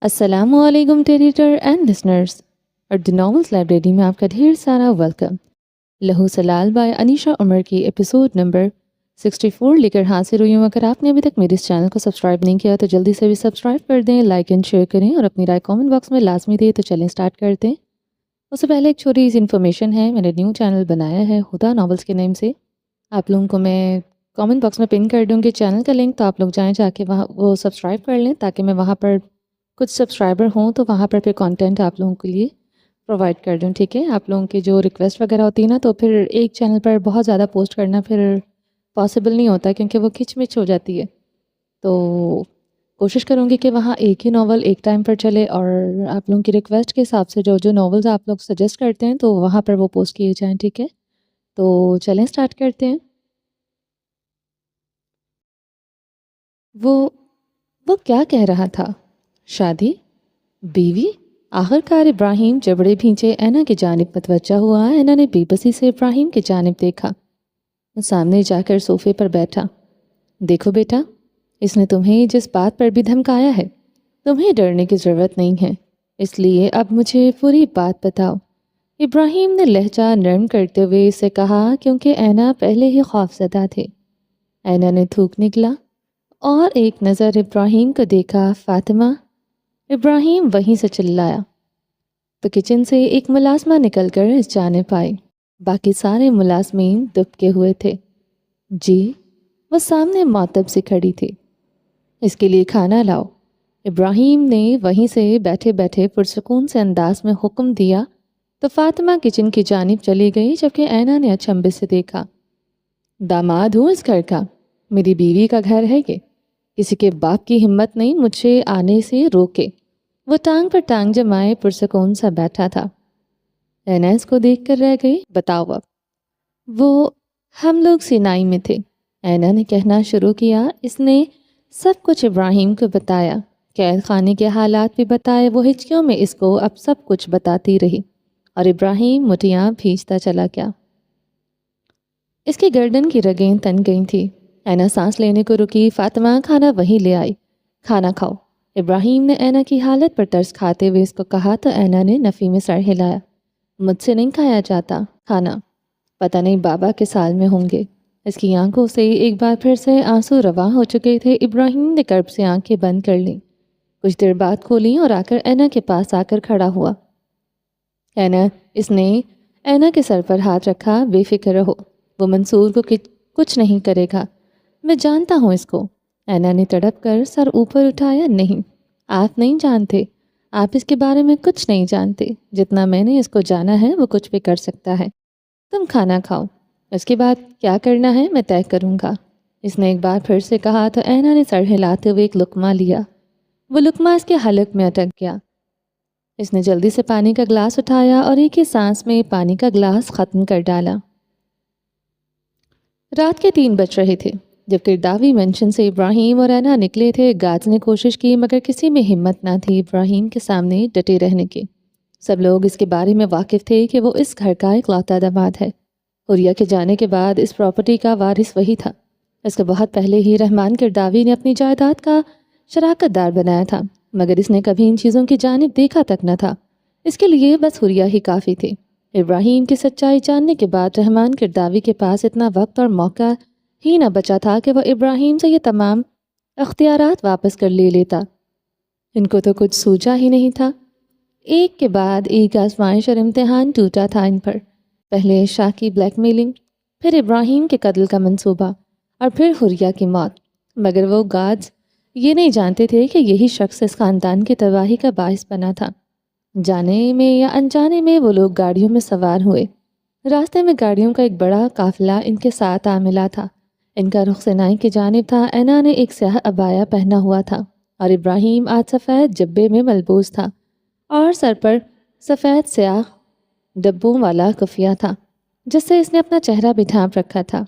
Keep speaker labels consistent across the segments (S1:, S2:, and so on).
S1: السلام علیکم editor and listeners اور دی ناولز لائبریری میں آپ کا ڈھیر سارا ویلکم۔ لہو سلال بائی انیشا عمر کی ایپیسوڈ نمبر 64 لے کر حاضر ہوئی ہوں۔ اگر آپ نے ابھی تک میرے اس چینل کو سبسکرائب نہیں کیا تو جلدی سے بھی سبسکرائب کر دیں، لائک اینڈ شیئر کریں اور اپنی رائے کامنٹ باکس میں لازمی دیں۔ تو چلیں سٹارٹ کرتے ہیں۔ اس سے پہلے ایک چھوٹی سی انفارمیشن ہے، میں نے نیو چینل بنایا ہے ہدا ناولز کے نیم سے۔ آپ لوگوں کو میں کامنٹ باکس میں پن کر دوں گی چینل کا لنک، تو آپ لوگ جائیں جا کے وہاں وہ سبسکرائب کر لیں تاکہ میں وہاں پر کچھ سبسکرائبر ہوں تو وہاں پر پھر کانٹینٹ آپ لوگوں کے لیے پرووائڈ کر دوں، ٹھیک ہے؟ آپ لوگوں کی جو ریکویسٹ وغیرہ ہوتی ہے نا، تو پھر ایک چینل پر بہت زیادہ پوسٹ کرنا پھر پاسبل نہیں ہوتا کیونکہ وہ کھچ مچ ہو جاتی ہے۔ تو کوشش کروں گی کہ وہاں ایک ہی ناول ایک ٹائم پر چلے، اور آپ لوگوں کی ریکویسٹ کے حساب سے جو جو ناولز آپ لوگ سجیسٹ کرتے ہیں تو وہاں پر وہ پوسٹ کیے جائیں، ٹھیک ہے؟ تو چلیں سٹارٹ کرتے ہیں۔ وہ کیا کہہ رہا تھا؟ شادی؟ بیوی؟ آخر کار ابراہیم جبڑے بھینچے اینا کی جانب متوجہ ہوا۔ اینا نے بے بسی سے ابراہیم کی جانب دیکھا۔ وہ سامنے جا کر صوفے پر بیٹھا۔ دیکھو بیٹا، اس نے تمہیں جس بات پر بھی دھمکایا ہے، تمہیں ڈرنے کی ضرورت نہیں ہے، اس لیے اب مجھے پوری بات بتاؤ۔ ابراہیم نے لہجہ نرم کرتے ہوئے اسے کہا، کیونکہ اینا پہلے ہی خوفزدہ تھے۔ اینا نے تھوک نکلا اور ایک نظر ابراہیم کو دیکھا۔ فاطمہ؟ ابراہیم وہیں سے چلایا تو کچن سے ایک ملازمہ نکل کر اس جانب آئی۔ باقی سارے ملازمین دبکے ہوئے تھے۔ جی؟ وہ سامنے معتب سے کھڑی تھی۔ اس کے لیے کھانا لاؤ۔ ابراہیم نے وہیں سے بیٹھے بیٹھے پرسکون سے انداز میں حکم دیا تو فاطمہ کچن کی جانب چلی گئی، جبکہ اینا نے اچنبھے سے دیکھا۔ داماد ہوں اس گھر کا، میری بیوی کا گھر ہے یہ، کسی کے باپ کی ہمت نہیں مجھے آنے سے روکے۔ وہ ٹانگ پر ٹانگ جمائے پرسکون سا بیٹھا تھا۔ اینا اس کو دیکھ کر رہ گئی۔ بتاؤ اب۔ ہم لوگ سینائی میں تھے، اینا نے کہنا شروع کیا۔ اس نے سب کچھ ابراہیم کو بتایا، قید خانے کے حالات بھی بتائے۔ وہ ہچکیوں میں اس کو اب سب کچھ بتاتی رہی اور ابراہیم مٹیاں بھیجتا چلا گیا۔ اس کی گردن کی رگیں تن گئی تھی۔ اینا سانس لینے کو رکی۔ فاطمہ کھانا وہیں لے آئی، کھانا کھاؤ۔ ابراہیم نے اینا کی حالت پر ترس کھاتے ہوئے اس کو کہا تو اینا نے نفی میں سر ہلایا۔ مجھ سے نہیں کھایا جاتا کھانا، پتہ نہیں بابا کے سال میں ہوں گے۔ اس کی آنکھوں سے ایک بار پھر سے آنسو رواں ہو چکے تھے۔ ابراہیم نے کرب سے آنکھیں بند کر لیں، کچھ دیر بعد کھولیں اور آ کر اینا کے پاس آ کر کھڑا ہوا۔ اس نے اینا کے سر پر ہاتھ رکھا۔ بے فکر رہو، وہ منصور کو کچھ نہیں کرے گا، میں جانتا ہوں اس کو۔ اینا نے تڑپ کر سر اوپر اٹھایا۔ نہیں، آپ نہیں جانتے، آپ اس کے بارے میں کچھ نہیں جانتے۔ جتنا میں نے اس کو جانا ہے وہ کچھ بھی کر سکتا ہے۔ تم کھانا کھاؤ، اس کے بعد کیا کرنا ہے میں طے کروں گا۔ اس نے ایک بار پھر سے کہا تو اینا نے سر ہلاتے ہوئے ایک لقمہ لیا۔ وہ لقمہ اس کے حلق میں اٹک گیا۔ اس نے جلدی سے پانی کا گلاس اٹھایا اور ایک ہی سانس میں پانی کا گلاس ختم کر ڈالا۔ رات کے 3 بج رہے تھے جب کرداوی مینشن سے ابراہیم اور اینا نکلے تھے۔ گارڈز نے کوشش کی مگر کسی میں ہمت نہ تھی ابراہیم کے سامنے ڈٹے رہنے کی۔ سب لوگ اس کے بارے میں واقف تھے کہ وہ اس گھر کا اکلوتا داماد ہے۔ حریہ کے جانے کے بعد اس پراپرٹی کا وارث وہی تھا۔ اس کو بہت پہلے ہی رحمان کرداوی نے اپنی جائیداد کا شراکت دار بنایا تھا، مگر اس نے کبھی ان چیزوں کی جانب دیکھا تک نہ تھا۔ اس کے لیے بس حریہ ہی کافی تھی۔ ابراہیم کی سچائی جاننے کے بعد رحمان کرداوی کے پاس اتنا وقت اور موقع ہی نہ بچا تھا کہ وہ ابراہیم سے یہ تمام اختیارات واپس کر لے لیتا۔ ان کو تو کچھ سوچا ہی نہیں تھا۔ ایک کے بعد ایک آزمائش اور امتحان ٹوٹا تھا ان پر۔ پہلے شاہ کی بلیک میلنگ، پھر ابراہیم کے قتل کا منصوبہ اور پھر حریہ کی موت۔ مگر وہ گارڈز یہ نہیں جانتے تھے کہ یہی شخص اس خاندان کی تباہی کا باعث بنا تھا۔ جانے میں یا انجانے میں وہ لوگ گاڑیوں میں سوار ہوئے۔ راستے میں گاڑیوں کا ایک بڑا قافلہ ان کے ساتھ آ ملا تھا۔ ان کا رخ سینائی کی جانب تھا۔ اینا نے ایک سیاہ عبایا پہنا ہوا تھا اور ابراہیم آج سفید جبے میں ملبوس تھا اور سر پر سفید سیاہ ڈبوں والا کفیہ تھا جس سے اس نے اپنا چہرہ بھی ڈھانپ رکھا تھا۔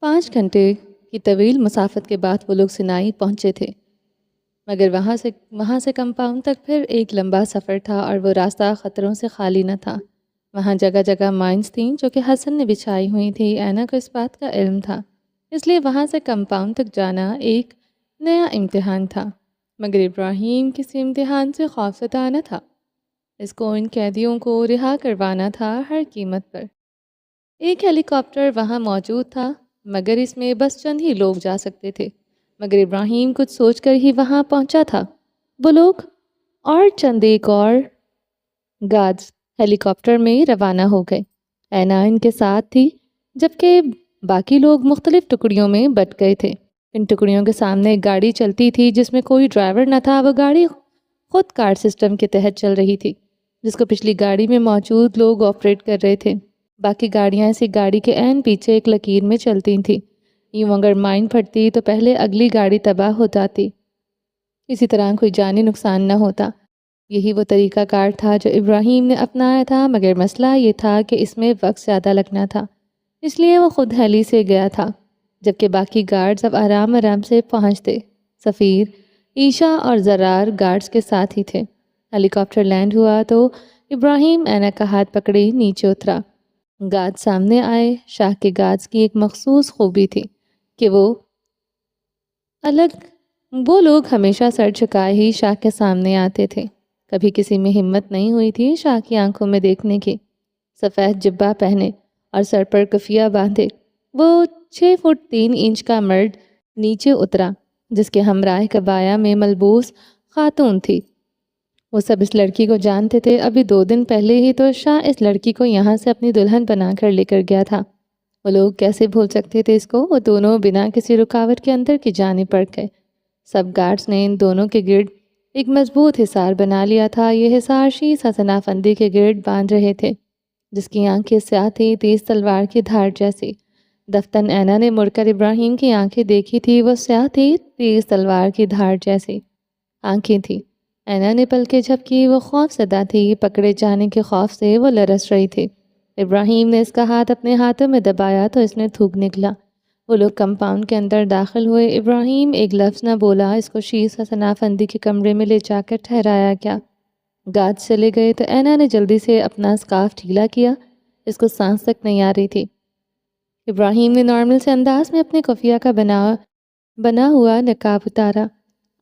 S1: 5 گھنٹے کی طویل مسافت کے بعد وہ لوگ سینائی پہنچے تھے، مگر وہاں سے کمپاؤنڈ تک پھر ایک لمبا سفر تھا اور وہ راستہ خطروں سے خالی نہ تھا۔ وہاں جگہ جگہ مائنز تھیں جو کہ حسن نے بچھائی ہوئی تھی۔ اینا کو اس بات کا علم تھا، اس لیے وہاں سے کمپاؤنڈ تک جانا ایک نیا امتحان تھا، مگر ابراہیم کسی امتحان سے خوفزدہ نہ تھا۔ اس کو ان قیدیوں کو رہا کروانا تھا ہر قیمت پر۔ ایک ہیلی کاپٹر وہاں موجود تھا، مگر اس میں بس چند ہی لوگ جا سکتے تھے۔ مگر ابراہیم کچھ سوچ کر ہی وہاں پہنچا تھا۔ وہ لوگ اور چند ایک اور گارڈز ہیلی کاپٹر میں روانہ ہو گئے۔ اینا ان کے ساتھ تھی، جبکہ باقی لوگ مختلف ٹکڑیوں میں بٹ گئے تھے۔ ان ٹکڑیوں کے سامنے ایک گاڑی چلتی تھی جس میں کوئی ڈرائیور نہ تھا۔ وہ گاڑی خود کار سسٹم کے تحت چل رہی تھی، جس کو پچھلی گاڑی میں موجود لوگ آپریٹ کر رہے تھے۔ باقی گاڑیاں اسی گاڑی کے عین پیچھے ایک لکیر میں چلتی تھیں۔ یوں اگر مائن پھٹتی تو پہلے اگلی گاڑی تباہ ہو جاتی، اسی طرح کوئی جانی نقصان نہ ہوتا۔ یہی وہ طریقہ کار تھا جو ابراہیم نے اپنایا تھا، مگر مسئلہ یہ تھا کہ اس میں وقت زیادہ لگنا تھا، اس لیے وہ خود ہیلی سے گیا تھا، جبکہ باقی گارڈز اب آرام آرام سے پہنچتے۔ سفیر، عیشا اور زرار گارڈز کے ساتھ ہی تھے۔ ہیلی کاپٹر لینڈ ہوا تو ابراہیم اینا کا ہاتھ پکڑے نیچے اترا۔ گارڈ سامنے آئے۔ شاہ کے گارڈز کی ایک مخصوص خوبی تھی کہ وہ لوگ ہمیشہ سر جھکائے ہی شاہ کے سامنے آتے تھے۔ کبھی کسی میں ہمت نہیں ہوئی تھی شاہ کی آنکھوں میں دیکھنے کی۔ سفید جبہ پہنے اور سر پر کفیہ باندھے وہ 6 فٹ 3 انچ کا مرد نیچے اترا، جس کے ہمراہ قبایا میں ملبوس خاتون تھی۔ وہ سب اس لڑکی کو جانتے تھے۔ ابھی 2 دن پہلے ہی تو شاہ اس لڑکی کو یہاں سے اپنی دلہن بنا کر لے کر گیا تھا۔ وہ لوگ کیسے بھول سکتے تھے اس کو؟ وہ دونوں بنا کسی رکاوٹ کے اندر کی جانب بڑھ گئے۔ سب گارڈز نے ان دونوں کے گرد ایک مضبوط حصار بنا لیا تھا۔ یہ حصار شیش حسنا فندی کے گرد باندھ رہے تھے، جس کی آنکھیں سیاہ تھیں، تیز تلوار کی دھار جیسی۔ دفتن اینا نے مڑ کر ابراہیم کی آنکھیں دیکھی تھی، وہ سیاہ تھی، تیز تلوار کی دھار جیسی آنکھیں تھیں۔ اینا نے پلکیں جھپکی، وہ خوف زدہ تھی، پکڑے جانے کے خوف سے وہ لرز رہی تھی۔ ابراہیم نے اس کا ہاتھ اپنے ہاتھوں میں دبایا تو اس نے تھوک نکلا۔ وہ لوگ کمپاؤنڈ کے اندر داخل ہوئے۔ ابراہیم ایک لفظ نہ بولا۔ اس کو شیش حسنا فندی کے کمرے میں لے جا کر ٹھہرایا گیا۔ گارڈ چلے گئے تو اینا نے جلدی سے اپنا سکارف ڈھیلا کیا، اس کو سانس تک نہیں آ رہی تھی۔ ابراہیم نے نارمل سے انداز میں اپنے خفیہ کا بنا ہوا نقاب اتارا۔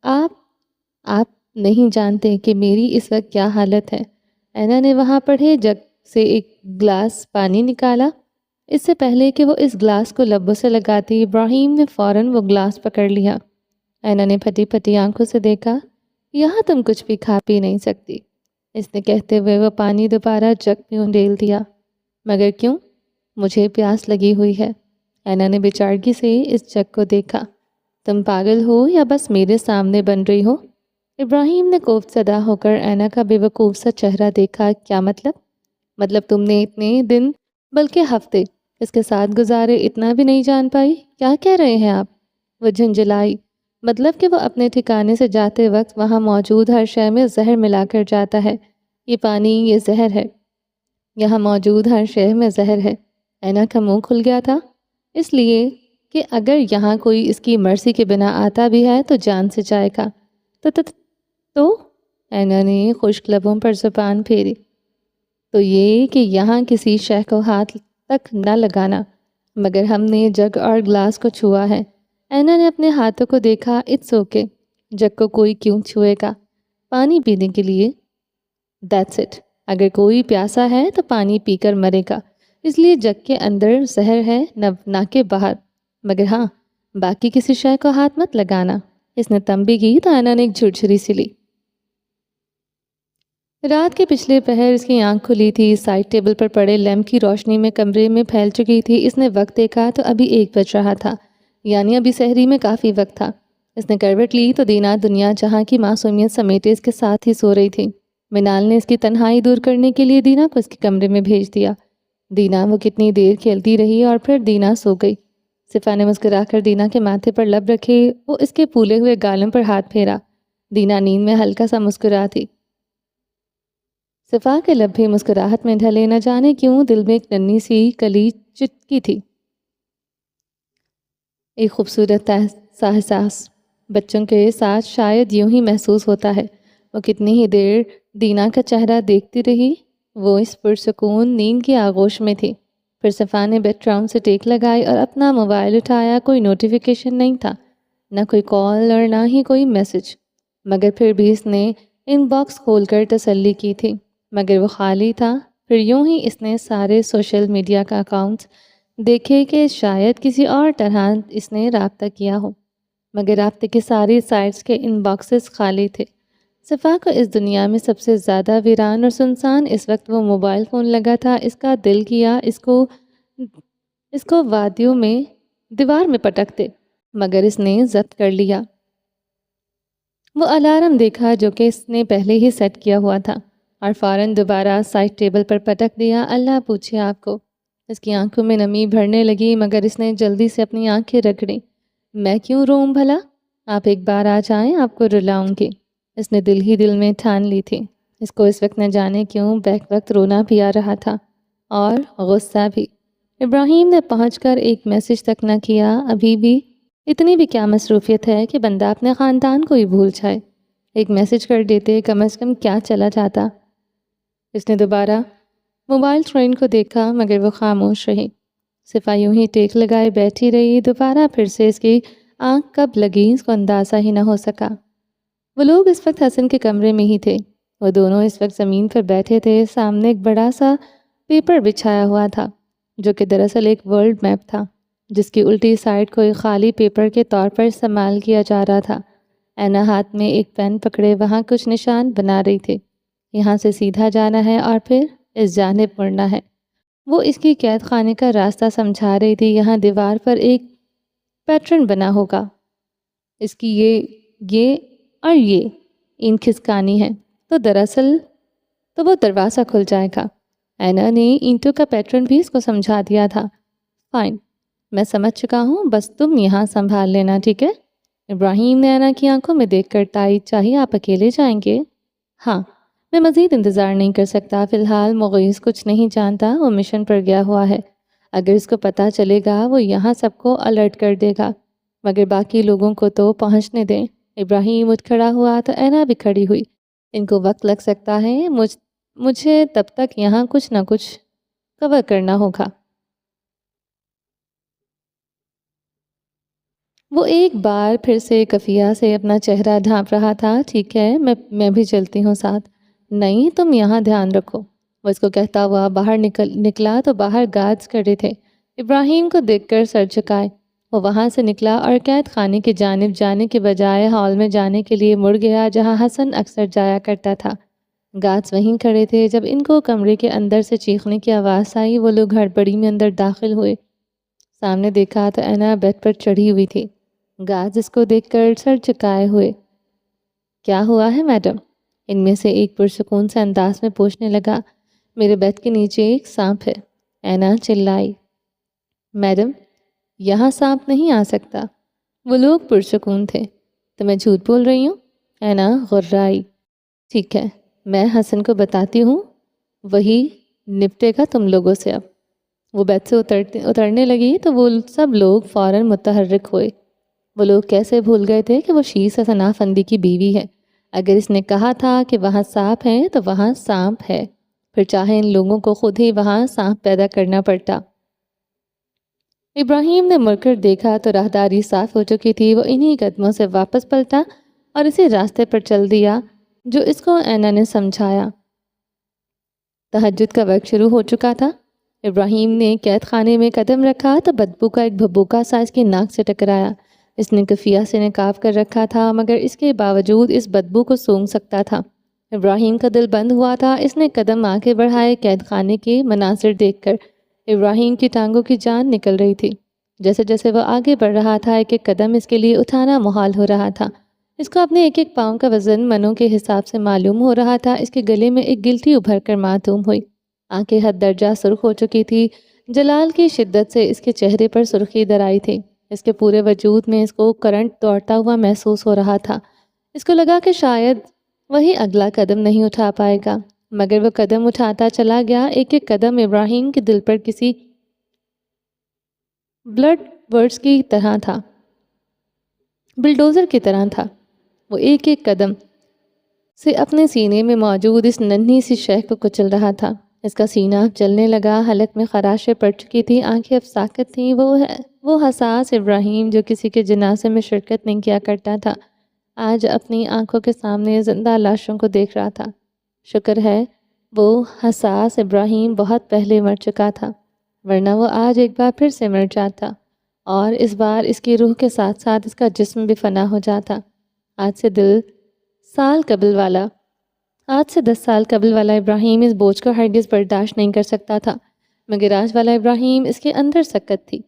S1: آپ نہیں جانتے کہ میری اس وقت کیا حالت ہے۔ اینا نے وہاں پڑے جگ سے ایک گلاس پانی نکالا۔ اس سے پہلے کہ وہ اس گلاس کو لبوں سے لگاتی، ابراہیم نے فوراً وہ گلاس پکڑ لیا۔ اینا نے پھٹی پھٹی آنکھوں سے دیکھا۔ یہاں تم کچھ بھی کھا پی نہیں سکتی، اس نے کہتے ہوئے وہ پانی دوبارہ جگ میں انڈیل دیا۔ مگر کیوں؟ مجھے پیاس لگی ہوئی ہے۔ اینا نے بےچارگی سے اس جگ کو دیکھا۔ تم پاگل ہو یا بس میرے سامنے بن رہی ہو؟ ابراہیم نے کوفت زدہ ہو کر اینا کا بے وقوف سا چہرہ دیکھا۔ کیا مطلب تم نے اتنے دن بلکہ ہفتے اس کے ساتھ گزارے، اتنا بھی نہیں جان پائی؟ کیا کہہ رہے ہیں آپ؟ وہ جھنجھلائی۔ مطلب کہ وہ اپنے ٹھکانے سے جاتے وقت وہاں موجود ہر شے میں زہر ملا کر جاتا ہے۔ یہ پانی، یہ زہر ہے، یہاں موجود ہر شے میں زہر ہے۔ اینا کا منہ کھل گیا تھا، اس لیے کہ اگر یہاں کوئی اس کی مرضی کے بنا آتا بھی ہے تو جان سے جائے گا۔ تو اینا نے خشک لبوں پر زبان پھیری۔ تو یہ کہ یہاں کسی شے کو ہاتھ تک نہ لگانا، مگر ہم نے جگ اور گلاس کو چھوا ہے۔ اینا نے اپنے ہاتھوں کو دیکھا۔ اٹس اوکے، جگ کو کوئی کیوں چھوئے گا؟ پانی پینے کے لیے، دیٹس اٹ۔ اگر کوئی پیاسا ہے تو پانی پی کر مرے گا، اس لیے جگ کے اندر زہر ہے، نہ کہ باہر۔ مگر ہاں، باقی کسی شے کو ہاتھ مت لگانا۔ اس نے تنبیہ کی تو اینا نے ایک جھرجھری سی لی۔ رات کے پچھلے پہر اس کی آنکھ کھلی تھی، سائڈ ٹیبل پر پڑے لیمپ کی روشنی میں کمرے میں پھیل چکی تھی۔ اس نے وقت دیکھا تو ابھی 1 بج رہا تھا، یعنی ابھی سحری میں کافی وقت تھا۔ اس نے کروٹ لی تو دینا دنیا جہاں کی معصومیت سمیٹے اس کے ساتھ ہی سو رہی تھی۔ منال نے اس کی تنہائی دور کرنے کے لیے دینا کو اس کے کمرے میں بھیج دیا۔ دینا وہ کتنی دیر کھیلتی رہی اور پھر دینا سو گئی۔ صفا نے مسکرا کر دینا کے ماتھے پر لب رکھے، وہ اس کے پھولے ہوئے گالوں پر ہاتھ پھیرا۔ دینا نیند میں ہلکا سا مسکرا تھی۔ صفا کے لب بھی مسکراہٹ میں ڈھلے، نہ جانے کیوں دل میں ایک ننھی سی کلی چٹکی تھی، ایک خوبصورت سا احساس۔ بچوں کے ساتھ شاید یوں ہی محسوس ہوتا ہے۔ وہ کتنی ہی دیر دینا کا چہرہ دیکھتی رہی، وہ اس پرسکون نیند کی آغوش میں تھی۔ پھر صفا نے بیڈ روم سے ٹیک لگائی اور اپنا موبائل اٹھایا۔ کوئی نوٹیفیکیشن نہیں تھا، نہ کوئی کال اور نہ ہی کوئی میسج، مگر پھر بھی اس نے ان باکس کھول کر تسلی کی تھی، مگر وہ خالی تھا۔ پھر یوں ہی اس نے سارے سوشل میڈیا کا اکاؤنٹس دیکھے کہ شاید کسی اور طرح اس نے رابطہ کیا ہو، مگر رابطے کی ساری سائٹس کے ان باکسز خالی تھے۔ صفا کو اس دنیا میں سب سے زیادہ ویران اور سنسان اس وقت وہ موبائل فون لگا تھا۔ اس کا دل کیا اس کو وادیوں میں دیوار میں پٹک دے، مگر اس نے ضبط کر لیا۔ وہ الارم دیکھا جو کہ اس نے پہلے ہی سیٹ کیا ہوا تھا اور فوراً دوبارہ سائڈ ٹیبل پر پٹک دیا۔ اللہ پوچھے آپ کو۔ اس کی آنکھوں میں نمی بھرنے لگی، مگر اس نے جلدی سے اپنی آنکھیں رگڑیں۔ میں کیوں روؤں بھلا؟ آپ ایک بار آ جائیں، آپ کو رلاؤں گی۔ اس نے دل ہی دل میں ٹھان لی تھی۔ اس کو اس وقت نہ جانے کیوں بیک وقت رونا بھی آ رہا تھا اور غصہ بھی۔ ابراہیم نے پہنچ کر ایک میسج تک نہ کیا۔ ابھی بھی اتنی بھی کیا مصروفیت ہے کہ بندہ اپنے خاندان کو ہی بھول جائے؟ ایک میسج کر دیتے، کم از کم کیا چلا جاتا۔ اس نے دوبارہ موبائل اسکرین کو دیکھا، مگر وہ خاموش رہی۔ صفا یوں ہی ٹیک لگائے بیٹھی رہی۔ دوبارہ پھر سے اس کی آنکھ کب لگی اس کو اندازہ ہی نہ ہو سکا۔ وہ لوگ اس وقت حسن کے کمرے میں ہی تھے۔ وہ دونوں اس وقت زمین پر بیٹھے تھے۔ سامنے ایک بڑا سا پیپر بچھایا ہوا تھا جو کہ دراصل ایک ورلڈ میپ تھا، جس کی الٹی سائڈ کو ایک خالی پیپر کے طور پر استعمال کیا جا رہا تھا۔ اینا ہاتھ میں ایک پین پکڑے وہاں کچھ نشان بنا رہی تھی۔ یہاں سے سیدھا جانا ہے اور پھر اس جانب مڑنا ہے۔ وہ اس کی قید خانے کا راستہ سمجھا رہی تھی۔ یہاں دیوار پر ایک پیٹرن بنا ہوگا، اس کی یہ اور یہ این کھسکانی ہے تو دراصل تو وہ دروازہ کھل جائے گا۔ اینا نے اینٹوں کا پیٹرن بھی اس کو سمجھا دیا تھا۔ فائن، میں سمجھ چکا ہوں، بس تم یہاں سنبھال لینا، ٹھیک ہے؟ ابراہیم نے اینا کی آنکھوں میں دیکھ کر تائید چاہی۔ آپ اکیلے جائیں گے؟ ہاں، میں مزید انتظار نہیں کر سکتا۔ فی الحال مغیث کچھ نہیں جانتا، وہ مشن پر گیا ہوا ہے۔ اگر اس کو پتہ چلے گا وہ یہاں سب کو الرٹ کر دے گا، مگر باقی لوگوں کو تو پہنچنے دیں۔ ابراہیم اٹھ کھڑا ہوا تو اینا بھی کھڑی ہوئی۔ ان کو وقت لگ سکتا ہے، مجھے تب تک یہاں کچھ نہ کچھ کور کرنا ہوگا۔ وہ ایک بار پھر سے کفیہ سے اپنا چہرہ ڈھانپ رہا تھا۔ ٹھیک ہے، میں بھی چلتی ہوں ساتھ۔ نہیں، تم یہاں دھیان رکھو، وہ اس کو کہتا ہوا باہر نکلا تو باہر گارڈز کھڑے تھے۔ ابراہیم کو دیکھ کر سر جھکائے وہ وہاں سے نکلا اور قید خانے کی جانب جانے کے بجائے ہال میں جانے کے لیے مڑ گیا جہاں حسن اکثر جایا کرتا تھا۔ گارڈز وہیں کھڑے تھے۔ جب ان کو کمرے کے اندر سے چیخنے کی آواز آئی، وہ لوگ ہڑبڑی میں اندر داخل ہوئے۔ سامنے دیکھا تو اینا بیڈ پر چڑھی ہوئی تھی، گارڈز اس کو دیکھ کر سر جھکائے ہوئے۔ کیا ہوا ہے میڈم؟ ان میں سے ایک پرسکون سے انداز میں پوچھنے لگا۔ میرے بیڈ کے نیچے ایک سانپ ہے، اینا چلائی۔ میڈم، یہاں سانپ نہیں آ سکتا۔ وہ لوگ پرسکون تھے۔ تو میں جھوٹ بول رہی ہوں؟ اینا غرائی۔ ٹھیک ہے، میں حسن کو بتاتی ہوں، وہی نپٹے گا تم لوگوں سے۔ اب وہ بیڈ سے اترنے لگی تو وہ سب لوگ فوراً متحرک ہوئے۔ وہ لوگ کیسے بھول گئے تھے کہ وہ شیز حسن افندی کی بیوی ہے۔ اگر اس نے کہا تھا کہ وہاں سانپ ہے تو وہاں سانپ ہے، پھر چاہے ان لوگوں کو خود ہی وہاں سانپ پیدا کرنا پڑتا۔ ابراہیم نے مڑ کر دیکھا تو راہداری صاف ہو چکی تھی۔ وہ انہی قدموں سے واپس پلٹا اور اسی راستے پر چل دیا جو اس کو اینا نے سمجھایا۔ تہجد کا وقت شروع ہو چکا تھا۔ ابراہیم نے قید خانے میں قدم رکھا تو بدبو کا ایک بھبوکا سا اس کی ناک سے ٹکرایا۔ اس نے کفیہ سے نقاب کر رکھا تھا، مگر اس کے باوجود اس بدبو کو سونگھ سکتا تھا۔ ابراہیم کا دل بند ہوا تھا۔ اس نے قدم آگے بڑھائے۔ قید خانے کے مناظر دیکھ کر ابراہیم کی ٹانگوں کی جان نکل رہی تھی۔ جیسے جیسے وہ آگے بڑھ رہا تھا، ایک ایک قدم اس کے لیے اٹھانا محال ہو رہا تھا۔ اس کو اپنے ایک ایک پاؤں کا وزن منوں کے حساب سے معلوم ہو رہا تھا۔ اس کے گلے میں ایک گلٹی ابھر کر معدوم ہوئی۔ آنکھیں حد درجہ سرخ ہو چکی تھی۔ جلال کی شدت سے اس کے چہرے پر سرخی در آئی تھی۔ اس کے پورے وجود میں اس کو کرنٹ دوڑتا ہوا محسوس ہو رہا تھا۔ اس کو لگا کہ شاید وہی اگلا قدم نہیں اٹھا پائے گا، مگر وہ قدم اٹھاتا چلا گیا۔ ایک ایک قدم ابراہیم کے دل پر کسی بلڈ ورڈز کی طرح تھا، بلڈوزر کی طرح تھا۔ وہ ایک ایک قدم سے اپنے سینے میں موجود اس ننھی سی شے کو کچل رہا تھا۔ اس کا سینہ اب جلنے لگا، حلق میں خراشیں پڑ چکی تھی، آنکھیں اب ساکت تھیں۔ وہ حساس ابراہیم جو کسی کے جنازے میں شرکت نہیں کیا کرتا تھا، آج اپنی آنکھوں کے سامنے زندہ لاشوں کو دیکھ رہا تھا۔ شکر ہے وہ حساس ابراہیم بہت پہلے مر چکا تھا، ورنہ وہ آج ایک بار پھر سے مر جاتا، اور اس بار اس کی روح کے ساتھ ساتھ اس کا جسم بھی فنا ہو جاتا۔ آج سے 10 سال قبل والا ابراہیم اس بوجھ کو ہرگز برداشت نہیں کر سکتا تھا، مگر آج والا ابراہیم اس کے اندر سکت تھی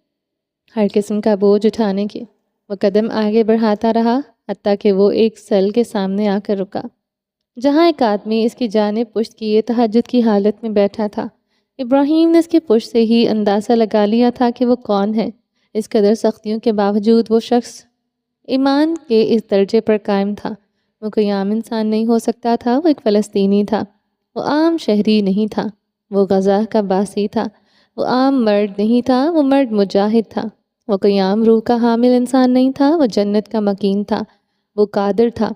S1: ہر قسم کا بوجھ اٹھانے کی۔ وہ قدم آگے بڑھاتا رہا، حتیٰ کہ وہ ایک سیل کے سامنے آ کر رکا، جہاں ایک آدمی اس کی جانب پشت کیے تہجد کی حالت میں بیٹھا تھا۔ ابراہیم نے اس کی پشت سے ہی اندازہ لگا لیا تھا کہ وہ کون ہے۔ اس قدر سختیوں کے باوجود وہ شخص ایمان کے اس درجے پر قائم تھا۔ وہ کوئی عام انسان نہیں ہو سکتا تھا، وہ ایک فلسطینی تھا۔ وہ عام شہری نہیں تھا، وہ غزہ کا باسی تھا۔ وہ عام مرد نہیں تھا، وہ مرد مجاہد تھا۔ وہ کوئی عام روح کا حامل انسان نہیں تھا، وہ جنت کا مکین تھا، وہ قادر تھا۔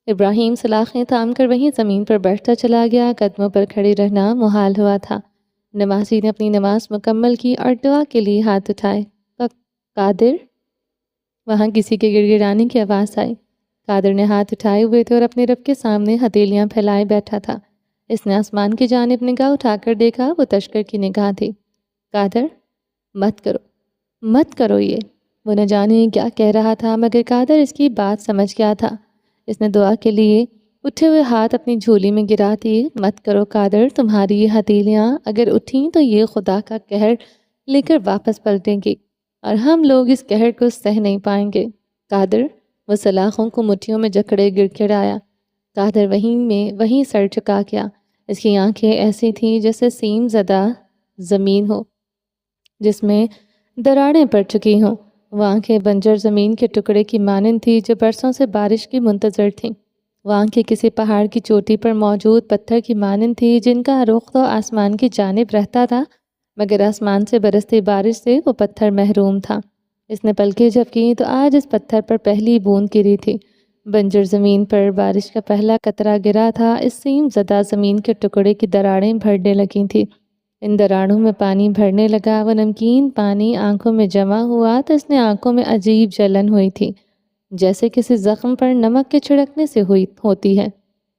S1: ابراہیم سلاخیں تھام کر وہیں زمین پر بیٹھتا چلا گیا، قدموں پر کھڑے رہنا محال ہوا تھا۔ نمازی نے اپنی نماز مکمل کی اور دعا کے لیے ہاتھ اٹھائے۔ قادر؟ وہاں کسی کے گڑ گڑانے کی آواز آئی۔ قادر نے ہاتھ اٹھائے ہوئے تھے اور اپنے رب کے سامنے ہتھیلیاں پھیلائے بیٹھا تھا۔ اس نے آسمان کی جانب نگاہ اٹھا کر دیکھا، وہ تشکر کی نگاہ تھی۔ قادر، مت کرو یہ۔ وہ نہ جانے کیا کہہ رہا تھا، مگر قادر اس کی بات سمجھ گیا تھا۔ اس نے دعا کے لیے اٹھے ہوئے ہاتھ اپنی جھولی میں گرا دیے۔ مت کرو قادر، تمہاری یہ ہتھیلیاں اگر اٹھیں تو یہ خدا کا قہر لے کر واپس پلٹیں گی، اور ہم لوگ اس قہر کو سہ نہیں پائیں گے۔ قادر، وہ سلاخوں کو مٹھیوں میں جکڑے گڑ گڑایا۔ قادر وہیں سر چکا گیا۔ اس کی آنکھیں ایسی تھیں جیسے سیم زدہ زمین ہو جس میں دراڑیں پڑ چکی ہوں۔ وہ آنکھیں بنجر زمین کے ٹکڑے کی مانند تھی جو برسوں سے بارش کی منتظر تھیں۔ وہ آنکھیں کسی پہاڑ کی چوٹی پر موجود پتھر کی مانند تھی جن کا رخ تو آسمان کی جانب رہتا تھا، مگر آسمان سے برستی بارش سے وہ پتھر محروم تھا۔ اس نے پلکیں جھپکیں تو آج اس پتھر پر پہلی بوند گری تھی۔ بنجر زمین پر بارش کا پہلا قطرہ گرا تھا۔ اس سیم زدہ زمین کے ٹکڑے کی دراڑیں بھرنے لگی تھیں۔ ان دراڑوں میں پانی بھرنے لگا۔ وہ نمکین پانی آنکھوں میں جمع ہوا تو اس نے آنکھوں میں عجیب جلن ہوئی تھی، جیسے کسی زخم پر نمک کے چھڑکنے سے ہوتی ہے۔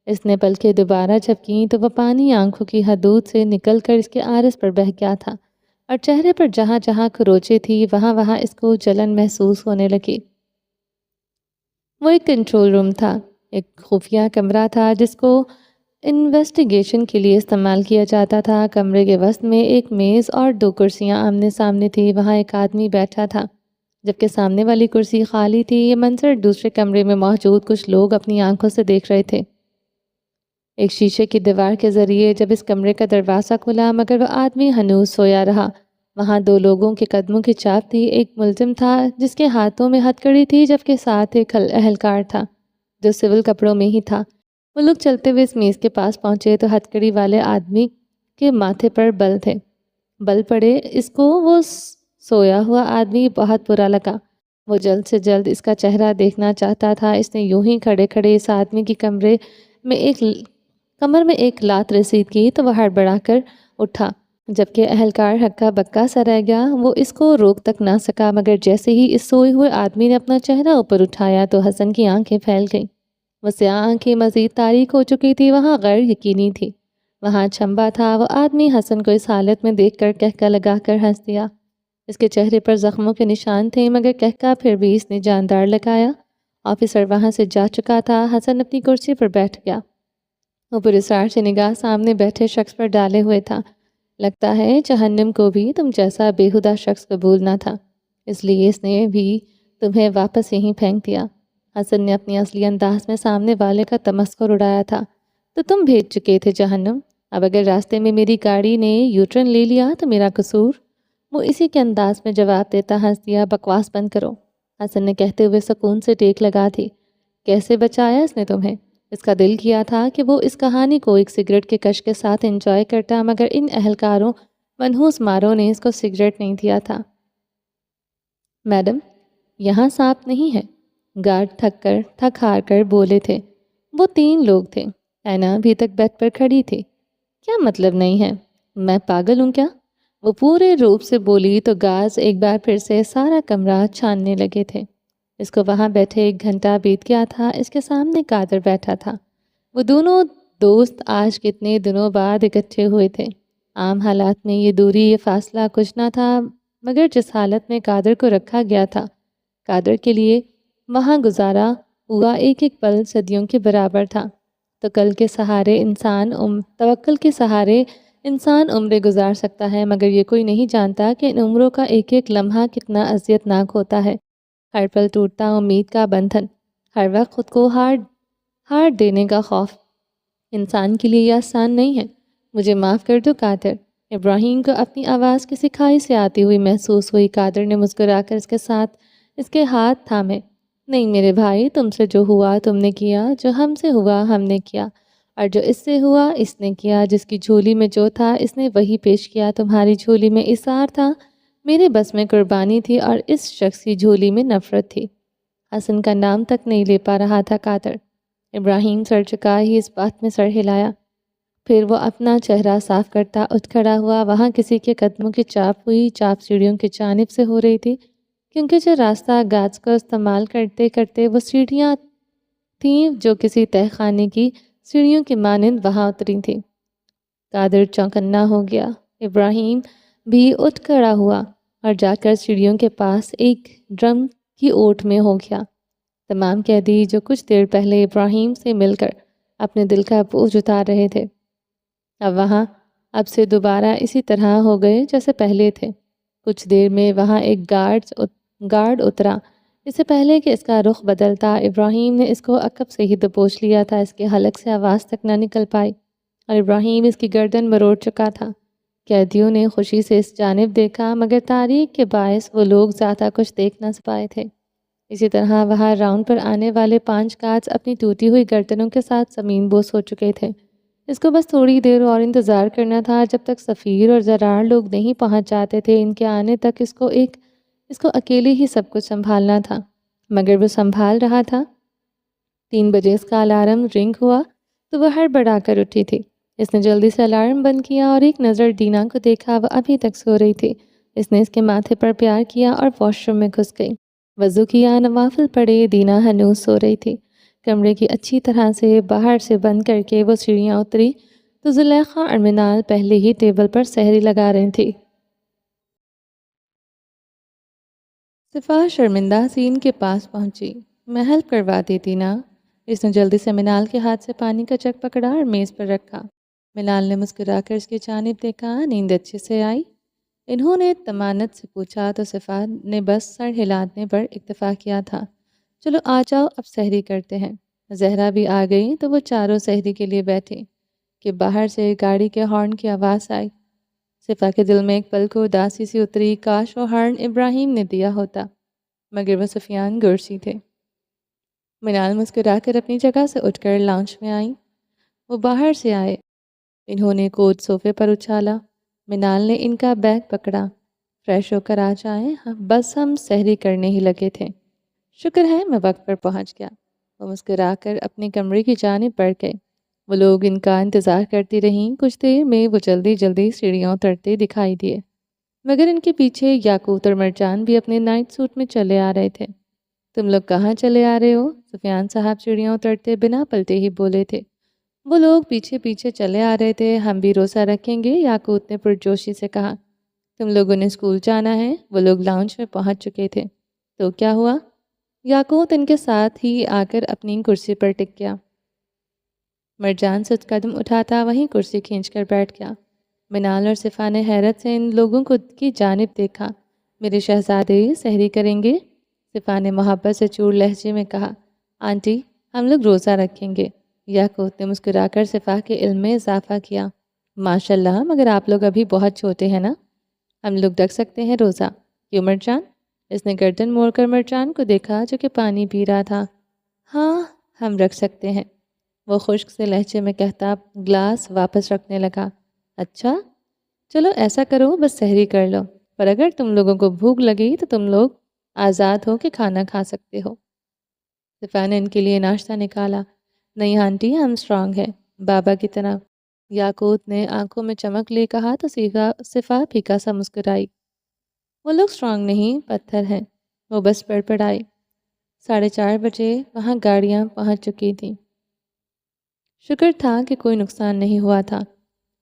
S1: اس نے پلکیں دوبارہ جھپکیں تو وہ پانی آنکھوں کی حدود سے نکل کر اس کے عارض پر بہہ گیا تھا، اور چہرے پر جہاں جہاں خروچیں تھی وہاں اس کو جلن محسوس ہونے لگی۔ وہ ایک کنٹرول روم تھا، ایک خفیہ کمرہ تھا جس کو انویسٹیگیشن کے لیے استعمال کیا جاتا تھا۔ کمرے کے وسط میں ایک میز اور 2 کرسیاں آمنے سامنے تھی۔ وہاں ایک آدمی بیٹھا تھا، جبکہ سامنے والی کرسی خالی تھی۔ یہ منظر دوسرے کمرے میں موجود کچھ لوگ اپنی آنکھوں سے دیکھ رہے تھے۔ ایک شیشے کی دیوار کے ذریعے جب اس کمرے کا دروازہ کھلا، مگر وہ آدمی ہنوز سویا رہا۔ وہاں 2 لوگوں کے قدموں کی چاپ تھی۔ ایک ملزم تھا جس کے ہاتھوں میں ہتھ کڑی تھی، جبکہ ساتھ ایک اہلکار تھا جو سول کپڑوں میں ہی تھا۔ وہ لوگ چلتے ہوئے اس میز کے پاس پہنچے تو ہتھ کڑی والے آدمی کے ماتھے پر بل پڑے۔ اس کو وہ سویا ہوا آدمی بہت برا لگا۔ وہ جلد سے جلد اس کا چہرہ دیکھنا چاہتا تھا۔ اس نے یوں ہی کھڑے کھڑے اس آدمی کی کمر میں ایک لات رسید کی تو وہ ہڑبڑا کر اٹھا، جبکہ اہلکار ہکا بکا سا رہ گیا۔ وہ اس کو روک تک نہ سکا، مگر جیسے ہی اس سوئے ہوئے آدمی نے اپنا چہرہ اوپر اٹھایا تو حسن کی آنکھیں پھیل گئیں۔ وہ سیاہ آنکھیں مزید تاریک ہو چکی تھی، وہاں غیر یقینی تھی، وہاں چھمبا تھا۔ وہ آدمی حسن کو اس حالت میں دیکھ کر کہکا لگا کر ہنس دیا۔ اس کے چہرے پر زخموں کے نشان تھے، مگر کہکا پھر بھی اس نے جاندار لگایا۔ آفیسر وہاں سے جا چکا تھا۔ حسن اپنی کرسی پر بیٹھ گیا۔ وہ پراسرار سے نگاہ سامنے بیٹھے شخص پر ڈالے ہوئے تھا۔ لگتا ہے جہنم کو بھی تم جیسا بےہودہ شخص قبول نہ تھا، اس لیے اس نے بھی تمہیں واپس یہیں پھینک دیا۔ حسن نے اپنی اصلی انداز میں سامنے والے کا تمسخر اڑایا تھا۔ تو تم بھیج چکے تھے جہنم، اب اگر راستے میں میری گاڑی نے یو ٹرن لے لیا تو میرا قصور؟ وہ اسی کے انداز میں جواب دیتا ہنس دیا۔ بکواس بند کرو، حسن نے کہتے ہوئے سکون سے ٹیک لگا دی۔ کیسے بچایا اس نے تمہیں؟ اس کا دل کیا تھا کہ وہ اس کہانی کو ایک سگریٹ کے کش کے ساتھ انجوائے کرتا، مگر ان اہلکاروں منحوس ماروں نے اس کو سگریٹ نہیں دیا تھا۔ میڈم، یہاں سانپ نہیں ہے، گارڈ تھک ہار کر بولے تھے۔ وہ 3 لوگ تھے۔ اینا ابھی تک بیڈ پر کھڑی تھی۔ کیا مطلب نہیں ہے؟ میں پاگل ہوں کیا؟ وہ پورے روپ سے بولی تو گاز ایک بار پھر سے سارا کمرہ چھاننے لگے تھے۔ اس کو وہاں بیٹھے 1 گھنٹہ بیت گیا تھا۔ اس کے سامنے قادر بیٹھا تھا۔ وہ دونوں دوست آج کتنے دنوں بعد اکٹھے ہوئے تھے۔ عام حالات میں یہ دوری، یہ فاصلہ کچھ نہ تھا، مگر جس حالت میں قادر کو رکھا گیا تھا، قادر کے لیے وہاں گزارا ہوا ایک ایک پل صدیوں کے برابر تھا۔ توکل کے سہارے انسان عمریں گزار سکتا ہے، مگر یہ کوئی نہیں جانتا کہ ان عمروں کا ایک ایک لمحہ کتنا اذیت ناک ہوتا ہے۔ ہر پل ٹوٹتا امید کا بندھن، ہر وقت خود کو ہار دینے کا خوف، انسان کے لیے یہ آسان نہیں ہے۔ مجھے معاف کر دو قادر۔ ابراہیم کو اپنی آواز کسی کھائی سے آتی ہوئی محسوس ہوئی۔ قادر نے مسکرا کر اس کے ہاتھ تھامے۔ نہیں میرے بھائی، تم سے جو ہوا تم نے کیا، جو ہم سے ہوا ہم نے کیا، اور جو اس سے ہوا اس نے کیا۔ جس کی جھولی میں جو تھا اس نے وہی پیش کیا۔ تمہاری جھولی میں اثار تھا، میرے بس میں قربانی تھی، اور اس شخص کی جھولی میں نفرت تھی۔ حسن کا نام تک نہیں لے پا رہا تھا قادر۔ ابراہیم سر چکا ہی اس بات میں سر ہلایا، پھر وہ اپنا چہرہ صاف کرتا اٹھ کھڑا ہوا۔ وہاں کسی کے قدموں کی چاپ سیڑھیوں کی جانب سے ہو رہی تھی، کیونکہ جو راستہ گاز کو استعمال کرتے کرتے وہ سیڑھیاں تھیں جو کسی تہہ خانے کی سیڑھیوں کی مانند وہاں اتری تھیں۔ قادر چوکنا ہو گیا۔ ابراہیم بھی اٹھ کھڑا ہوا اور جا کر سیڑھیوں کے پاس ایک ڈرم کی اوٹ میں ہو گیا۔ تمام قیدی جو کچھ دیر پہلے ابراہیم سے مل کر اپنے دل کا بوجھ اتار رہے تھے، اب سے دوبارہ اسی طرح ہو گئے جیسے پہلے تھے۔ کچھ دیر میں وہاں ایک گارڈ اترا۔ اس سے پہلے کہ اس کا رخ بدلتا، ابراہیم نے اس کو عقب سے ہی دبوچ لیا تھا۔ اس کے حلق سے آواز تک نہ نکل پائی اور ابراہیم اس کی گردن مروڑ چکا تھا۔ قیدیوں نے خوشی سے اس جانب دیکھا، مگر تاریکی کے باعث وہ لوگ زیادہ کچھ دیکھ نہ پائے تھے۔ اسی طرح وہاں راؤنڈ پر آنے والے 5 گارڈز اپنی ٹوٹی ہوئی گردنوں کے ساتھ زمین بوس ہو چکے تھے۔ اس کو بس تھوڑی دیر اور انتظار کرنا تھا، جب تک سفیر اور زرار لوگ نہیں پہنچ جاتے تھے۔ ان کے آنے تک اس کو اکیلے ہی سب کچھ سنبھالنا تھا، مگر وہ سنبھال رہا تھا۔ 3 بجے اس کا الارم رنگ ہوا تو وہ ہڑبڑا کر اٹھی تھی۔ اس نے جلدی سے الارم بند کیا اور ایک نظر دینا کو دیکھا۔ وہ ابھی تک سو رہی تھی۔ اس نے اس کے ماتھے پر پیار کیا اور واش روم میں گھس گئی۔ وضو کیا، نوافل پڑھے۔ دینا ہنوز سو رہی تھی۔ کمرے کی اچھی طرح سے باہر سے بند کر کے وہ سیڑھیاں اتری تو زلیخا اور منال پہلے ہی ٹیبل پر سحری لگا رہی تھی۔ صفا شرمندہ سی ان کے پاس پہنچی۔ میں ہیلپ کروا دیتی نا۔ اس نے جلدی سے منال کے ہاتھ سے پانی کا جگ پکڑا اور میز پر رکھا۔ منال نے مسکرا کر اس کی جانب دیکھا۔ نیند اچھے سے آئی؟ انہوں نے طمانت سے پوچھا تو صفا نے بس سر ہلانے پر اکتفا کیا تھا۔ چلو آ جاؤ، اب سحری کرتے ہیں۔ زہرا بھی آ گئی تو وہ چاروں سحری کے لیے بیٹھی کہ باہر سے گاڑی کے ہارن کی آواز آئی۔ صفا کے دل میں ایک پل کو اداسی سی اتری۔ کاش وہ ہارن ابراہیم نے دیا ہوتا، مگر وہ سفیان گرسی تھے۔ منال مسکرا کر اپنی جگہ سے اٹھ کر لاؤنج میں آئیں۔ وہ باہر سے آئے۔ انہوں نے کوٹ صوفے پر اچھالا۔ منال نے ان کا بیگ پکڑا۔ فریش ہو کر آ جائیں، بس ہم سحری کرنے ہی لگے تھے۔ شکر ہے میں وقت پر پہنچ گیا۔ وہ مسکرا کر اپنے کمرے کی جانب بڑھ گئے۔ وہ لوگ ان کا انتظار کرتی رہیں۔ کچھ دیر میں وہ جلدی سیڑھیاں اترتے دکھائی دیے، مگر ان کے پیچھے یاقوت اور مرجان بھی اپنے نائٹ سوٹ میں چلے آ رہے تھے۔ تم لوگ کہاں چلے آ رہے ہو؟ سفیان صاحب سیڑھیاں اترتے بنا پلٹے ہی بولے تھے۔ وہ لوگ پیچھے چلے آ رہے تھے۔ ہم بھی روزہ رکھیں گے، یاقوت نے پرجوشی سے کہا۔ تم لوگوں نے اسکول جانا ہے؟ وہ لوگ لاؤنج میں پہنچ چکے تھے۔ تو کیا ہوا؟ یاقوت ان کے ساتھ ہی آ کر اپنی کرسی پر ٹک گیا۔ مرجان سے قدم اٹھاتا وہیں کرسی کھینچ کر بیٹھ گیا۔ منال اور صفا نے حیرت سے ان لوگوں کی جانب دیکھا۔ میرے شہزادے سحری کریں گے؟ صفا نے محبت سے چور لہجے میں کہا۔ آنٹی ہم لوگ روزہ رکھیں گے۔ یاقوت نے مسکرا کر صفا کے علم میں اضافہ کیا۔ ماشاءاللہ، مگر آپ لوگ ابھی بہت چھوٹے ہیں نا، ہم لوگ رکھ سکتے ہیں روزہ، کیوں مرجان؟ اس نے گردن موڑ کر مرجان کو دیکھا جو کہ پانی پی رہا تھا۔ ہاں ہم رکھ سکتے ہیں، وہ خشک سے لہجے میں کہتا گلاس واپس رکھنے لگا۔ اچھا چلو ایسا کرو، بس سحری کر لو، پر اگر تم لوگوں کو بھوک لگی تو تم لوگ آزاد ہو کے کھانا کھا سکتے ہو۔ صفا نے ان کے لیے ناشتہ نکالا۔ نہیں آنٹی، ہم اسٹرانگ ہیں بابا کی طرح، یاقوت نے آنکھوں میں چمک لے کہا تو صفا پھیکا سا مسکرائی۔ وہ لوگ اسٹرانگ نہیں، پتھر ہیں۔ وہ بس پڑپڑائی۔ 4:30 وہاں گاڑیاں پہنچ چکی تھیں۔ شکر تھا کہ کوئی نقصان نہیں ہوا تھا۔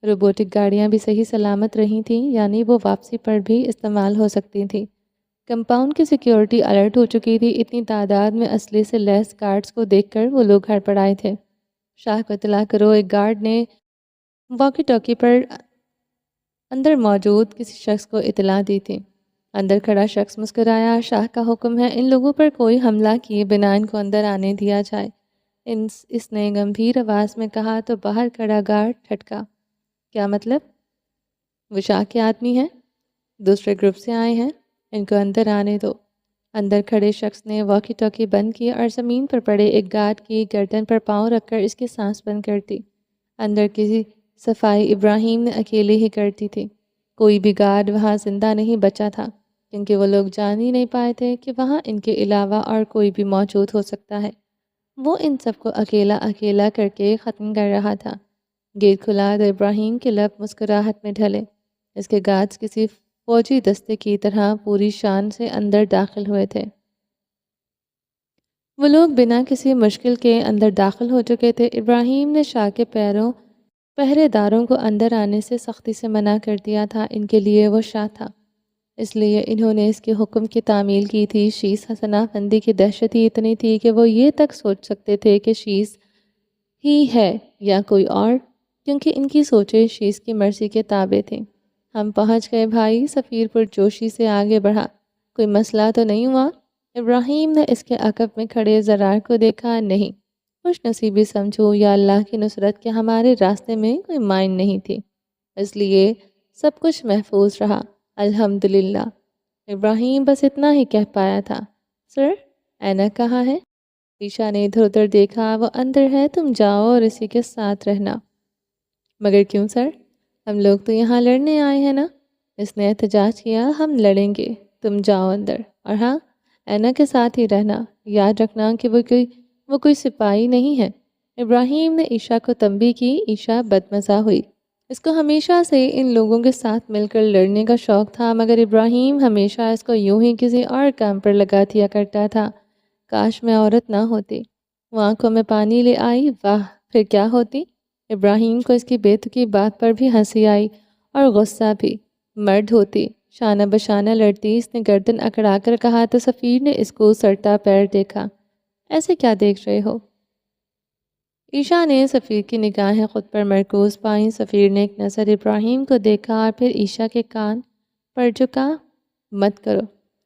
S1: روبوٹک گاڑیاں بھی صحیح سلامت رہی تھیں، یعنی وہ واپسی پر بھی استعمال ہو سکتی تھیں۔ کمپاؤنڈ کی سیکیورٹی الرٹ ہو چکی تھی۔ اتنی تعداد میں اسلحے سے لیس گارڈز کو دیکھ کر وہ لوگ ہڑبڑائے تھے۔ شاہ کو اطلاع کرو، ایک گارڈ نے واکی ٹاکی پر اندر موجود کسی شخص کو اطلاع دی تھی۔ اندر کھڑا شخص مسکرایا، شاہ کا حکم ہے ان لوگوں پر کوئی حملہ کیے بنا ان کو اندر آنے دیا جائے۔ اس نے گمبھیر آواز میں کہا تو باہر کھڑا گارڈ ٹھٹکا۔ کیا مطلب؟ وہ شاہ کے آدمی ہیں، دوسرے گروپ سے آئے ہیں، ان کو اندر آنے دو۔ اندر کھڑے شخص نے واکی ٹاکی بند کی اور زمین پر پڑے ایک گارڈ کی گردن پر پاؤں رکھ کر اس کی سانس بند کر دی۔ اندر کی صفائی ابراہیم نے اکیلے ہی کر دی تھی۔ کوئی بھی گارڈ وہاں زندہ نہیں بچا تھا، کیونکہ وہ لوگ جان ہی نہیں پائے تھے کہ وہاں ان کے علاوہ اور کوئی بھی موجود ہو سکتا ہے۔ وہ ان سب کو اکیلا کر کے ختم کر رہا تھا۔ گیٹ کھلا تو ابراہیم کے لب مسکراہٹ میں ڈھلے۔ اس کے گارڈز کسی فوجی دستے کی طرح پوری شان سے اندر داخل ہوئے تھے۔ وہ لوگ بنا کسی مشکل کے اندر داخل ہو چکے تھے۔ ابراہیم نے شاہ کے پہرے داروں کو اندر آنے سے سختی سے منع کر دیا تھا۔ ان کے لیے وہ شاہ تھا، اس لیے انہوں نے اس کے حکم کی تعمیل کی تھی۔ شیز حسنہ فندی کی دہشت ہی اتنی تھی کہ وہ یہ تک سوچ سکتے تھے کہ شیز ہی ہے یا کوئی اور، کیونکہ ان کی سوچیں شیز کی مرضی کے تابع تھیں۔ ہم پہنچ گئے بھائی، سفیر پرجوشی سے آگے بڑھا۔ کوئی مسئلہ تو نہیں ہوا؟ ابراہیم نے اس کے عقب میں کھڑے زرار کو دیکھا۔ نہیں، خوش نصیبی سمجھو یا اللہ کی نصرت کہ ہمارے راستے میں کوئی مائن نہیں تھی، اس لیے سب کچھ محفوظ رہا، الحمدللہ۔ ابراہیم بس اتنا ہی کہہ پایا تھا۔ سر، اینا کہاں ہے؟ عیشا نے ادھر ادھر دیکھا۔ وہ اندر ہے، تم جاؤ اور اسی کے ساتھ رہنا۔ مگر کیوں سر؟ ہم لوگ تو یہاں لڑنے آئے ہیں نا؟ اس نے احتجاج کیا۔ ہم لڑیں گے، تم جاؤ اندر، اور ہاں، اینا کے ساتھ ہی رہنا۔ یاد رکھنا کہ وہ کوئی سپاہی نہیں ہے۔ ابراہیم نے عیشا کو تنبیہ کی۔ عیشا بدمزہ ہوئی۔ اس کو ہمیشہ سے ان لوگوں کے ساتھ مل کر لڑنے کا شوق تھا، مگر ابراہیم ہمیشہ اس کو یوں ہی کسی اور کام پر لگا دیا کرتا تھا۔ کاش میں عورت نہ ہوتی۔ وہ آنکھوں میں پانی لے آئی۔ واہ، پھر کیا ہوتی؟ ابراہیم کو اس کی بے تکی بات پر بھی ہنسی آئی اور غصہ بھی۔ مرد ہوتی، شانہ بشانہ لڑتی۔ اس نے گردن اکڑا کر کہا تو سفیر نے اس کو سرتا پیر دیکھا۔ ایسے کیا دیکھ رہے ہو؟ عیشا نے سفیر کی نگاہیں خود پر مرکوز پائیں۔ سفیر نے ایک نظر ابراہیم کو دیکھا اور پھر عیشا کے کان پر جھکا۔ مت کرو،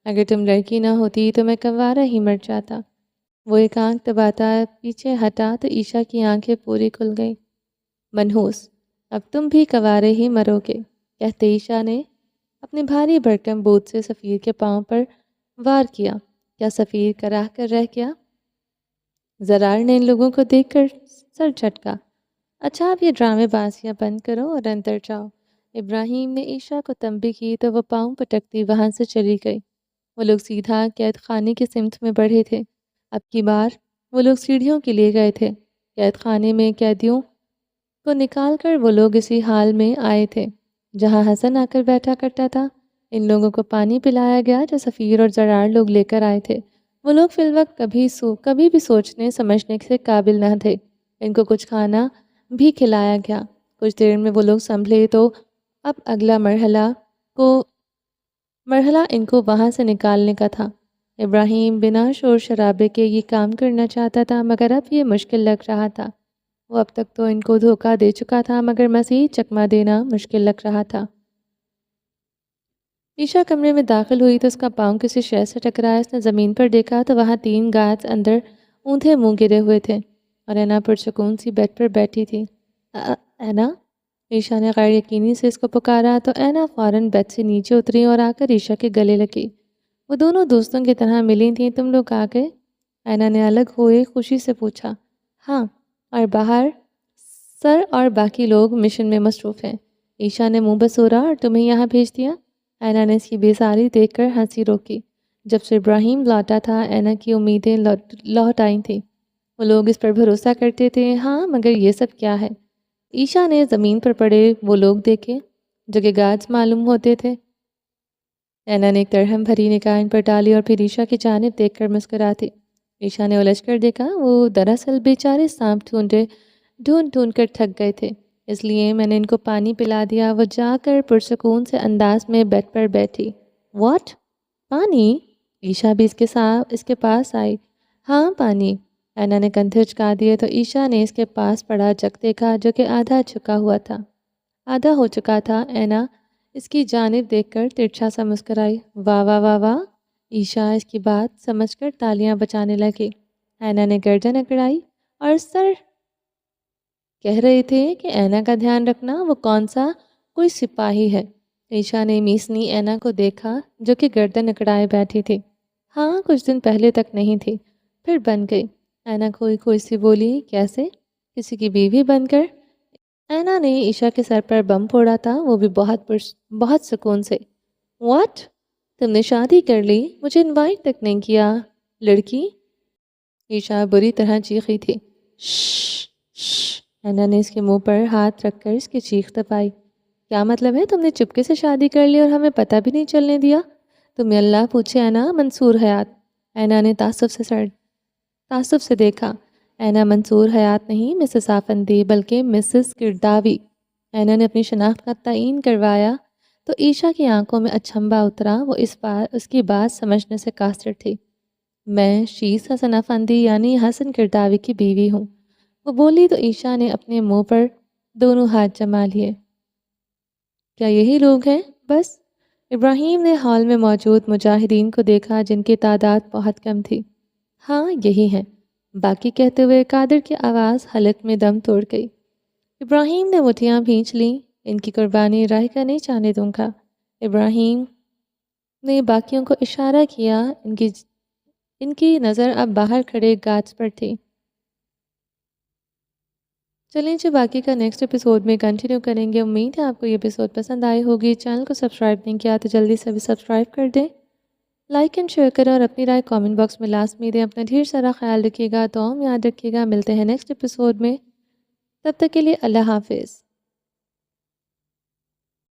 S1: اگر تم لڑکی نہ ہوتی تو میں کنوارا ہی مر جاتا۔ وہ ایک آنکھ دباتا پیچھے ہٹا تو عیشا کی آنکھیں پوری کھل گئیں۔ منحوس، اب تم بھی کنوارے ہی مرو گے، کہتے عیشا نے اپنے بھاری بھرکم بوجھ سے سفیر کے پاؤں پر وار کیا۔ کیا سفیر کراہ کر رہ گیا؟ زرار نے ان لوگوں کو دیکھ کر سر جھٹکا۔ اچھا، اب یہ ڈرامے بازیاں بند کرو اور اندر جاؤ۔ ابراہیم نے عیشا کو تنبیہ کی تو وہ پاؤں پٹکتی وہاں سے چلی گئی۔ وہ لوگ سیدھا قید خانے کی سمت میں بڑھے تھے۔ اب کی بار وہ لوگ سیڑھیوں کے لیے گئے تھے۔ قید خانے میں قیدیوں کو نکال کر وہ لوگ اسی حال میں آئے تھے جہاں حسن آ کر بیٹھا کرتا تھا۔ ان لوگوں کو پانی پلایا گیا جو سفیر اور زرار لوگ لے کر آئے تھے۔ وہ لوگ فی الوقت کبھی بھی سوچنے سمجھنے سے قابل نہ تھے۔ ان کو کچھ کھانا بھی کھلایا گیا۔ کچھ دیر میں وہ لوگ سنبھلے تو اب اگلا مرحلہ ان کو وہاں سے نکالنے کا تھا۔ ابراہیم بنا شور شرابے کے یہ کام کرنا چاہتا تھا، مگر اب یہ مشکل لگ رہا تھا۔ وہ اب تک تو ان کو دھوکہ دے چکا تھا، مگر مزید چکمہ دینا مشکل لگ رہا تھا۔ عیشا کمرے میں داخل ہوئی تو اس کا پاؤں کسی شے سے ٹکرایا۔ اس نے زمین پر دیکھا تو وہاں 3 گارڈز اندر اوندھے منہ گرے ہوئے تھے اور اینا پرسکون سی بیڈ پر بیٹھی تھی۔ اینا؟ عیشا نے غیر یقینی سے اس کو پکارا تو اینا فوراً بیڈ سے نیچے اتری اور آ کر عیشا کے گلے لگی۔ وہ دونوں دوستوں کی طرح ملی تھیں۔ تم لوگ آ گئے؟ اینا نے الگ ہوئے خوشی سے پوچھا۔ ہاں، اور باہر سر اور باقی لوگ مشن میں مصروف ہیں۔ عیشا نے منہ بسورا۔ اور تمہیں یہاں بھیج دیا؟ اینا نے اس کی بیزاری دیکھ کر ہنسی روکی۔ جب سے ابراہیم لوٹا تھا اینا کی امیدیں لوٹ آئی تھیں۔ وہ لوگ اس پر بھروسہ کرتے تھے۔ ہاں، مگر یہ سب کیا ہے؟ عیشا نے زمین پر پڑے وہ لوگ دیکھے جو کہ گارڈز معلوم ہوتے تھے۔ اینا نے ایک درہم بھری نگاہ ان پر ڈالی اور پھر عیشا کی جانب دیکھ کر مسکراتی۔ عیشا نے الجھ کر دیکھا، وہ دراصل بیچارے سانپ ڈھونڈ ڈھونڈ کر تھک گئے تھے، اس لیے میں نے ان کو پانی پلا دیا۔ وہ جا کر پرسکون سے انداز میں بیڈ پر بیٹھی۔ واٹ؟ پانی؟ عیشا بھی اس کے پاس آئی۔ ہاں پانی۔ اینا نے کندھے جھکا دیے تو عیشا نے اس کے پاس پڑا جگ دیکھا جو کہ آدھا ہو چکا تھا۔ اینا اس کی جانب دیکھ کر ترچھا سا مسکرائی۔ واہ واہ واہ واہ! عیشا اس کی بات سمجھ کر تالیاں بجانے لگی۔ اینا نے گردن اکڑائی اور سر کہہ رہے تھے کہ اینا کا دھیان رکھنا، وہ کون سا کوئی سپاہی ہے۔ عیشا نے میسنی اینا کو دیکھا جو کہ گردن اکڑائے بیٹھی تھی۔ ہاں کچھ دن پہلے تک نہیں تھی، پھر بن گئی۔ اینا کوئی سی بولی، کیسے؟ کسی کی بیوی بن کر؟ اینا نے عیشا کے سر پر بم پھوڑا تھا، وہ بھی بہت سکون سے۔ واٹ؟ تم نے شادی کر لی؟ مجھے انوائٹ تک نہیں کیا، لڑکی! عیشا بری طرح چیخی تھی۔ شش شش! اینا نے اس کے منہ پر ہاتھ رکھ کر اس کی چیخ دبائی۔ کیا مطلب ہے؟ تم نے چپکے سے شادی کر لی اور ہمیں پتہ بھی نہیں چلنے دیا؟ تمہیں اللہ پوچھے اینا۔ منصور حیات! اینا نے تعصب سے دیکھا۔ اینا منصور حیات نہیں، مسز آفندی، بلکہ مسز گرداوی۔ اینا نے اپنی شناخت کا تعین کروایا تو عیشا کی آنکھوں میں اچنبھا اترا۔ وہ اس کی بات سمجھنے سے قاصر تھی۔ میں شیز حسن افندی یعنی حسن گرداوی کی بیوی ہوں، وہ بولی تو عیشا نے اپنے منہ پر دونوں ہاتھ جما لیے۔ کیا یہی لوگ ہیں؟ بس؟ ابراہیم نے ہال میں موجود مجاہدین کو دیکھا جن کی تعداد بہت کم تھی۔ ہاں یہی ہیں، باقی کہتے ہوئے قادر کی آواز حلق میں دم توڑ گئی۔ ابراہیم نے مٹھیاں بھینچ لیں۔ ان کی قربانی راہ کا نہیں جانے دوں گا۔ ابراہیم نے باقیوں کو اشارہ کیا۔ ان کی نظر اب باہر کھڑے گارڈز پر تھی۔ چلیں جو باقی کا نیکسٹ ایپیسوڈ میں کنٹینیو کریں گے۔ امید ہے آپ کو یہ ایپیسوڈ پسند آئی ہوگی۔ چینل کو سبسکرائب نہیں کیا تو جلدی سے بھی سبسکرائب کر دیں، لائک اینڈ شیئر کریں اور اپنی رائے کامنٹ باکس میں لازمی دیں۔ اپنا ڈھیر سارا خیال رکھیے گا، دعاؤں میں یاد رکھیے گا۔ ملتے ہیں نیکسٹ ایپیسوڈ میں، تب تک کے لیے اللہ حافظ۔